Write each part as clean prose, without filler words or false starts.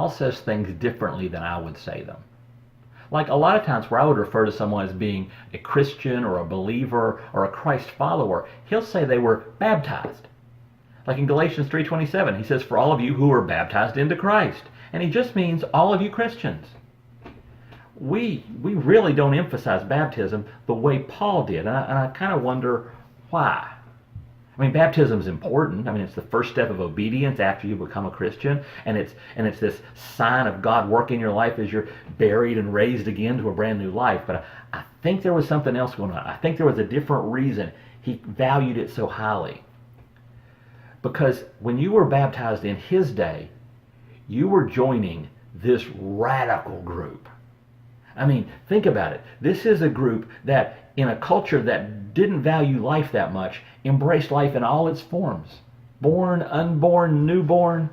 Paul says things differently than I would say them. Like a lot of times where I would refer to someone as being a Christian or a believer or a Christ follower, he'll say they were baptized. Like in Galatians 3:27, he says, "For all of you who are baptized into Christ." And he just means all of you Christians. We really don't emphasize baptism the way Paul did, and I kind of wonder why. I mean, baptism is important. I mean, it's the first step of obedience after you become a Christian, and it's this sign of God working in your life as you're buried and raised again to a brand new life. But I think there was something else going on. I think there was a different reason he valued it so highly. Because when you were baptized in his day, you were joining this radical group. I mean, think about it. This is a group that, in a culture that didn't value life that much, embraced life in all its forms. Born, unborn, newborn,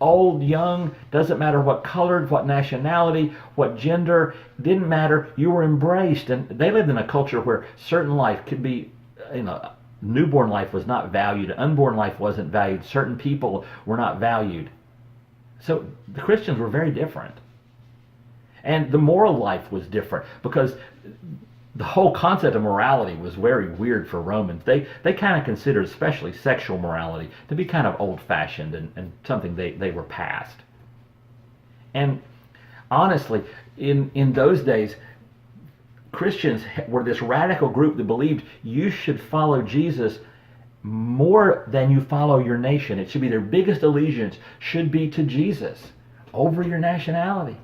old, young, doesn't matter what color, what nationality, what gender, didn't matter. You were embraced. And they lived in a culture where certain life could be, newborn life was not valued, unborn life wasn't valued, certain people were not valued. So the Christians were very different. And the moral life was different because the whole concept of morality was very weird for Romans. They kind of considered, especially sexual morality, to be kind of old-fashioned and something they were past. And honestly, in those days, Christians were this radical group that believed you should follow Jesus more than you follow your nation. It should be their biggest allegiance should be to Jesus over your nationality.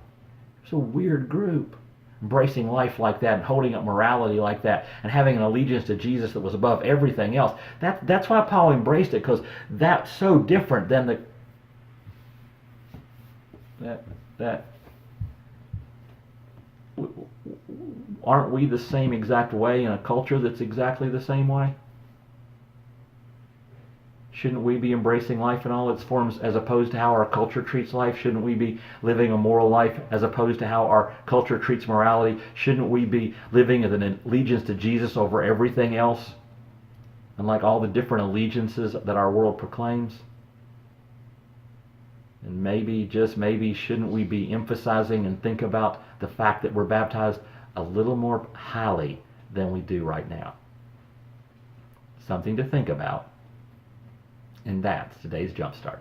It's a weird group, embracing life like that and holding up morality like that and having an allegiance to Jesus that was above everything else. That's why Paul embraced it, because that's so different than aren't we the same exact way in a culture that's exactly the same way? Shouldn't we be embracing life in all its forms as opposed to how our culture treats life? Shouldn't we be living a moral life as opposed to how our culture treats morality? Shouldn't we be living with an allegiance to Jesus over everything else? Unlike all the different allegiances that our world proclaims? And maybe, just maybe, shouldn't we be emphasizing and think about the fact that we're baptized a little more highly than we do right now? Something to think about. And that's today's Jumpstart.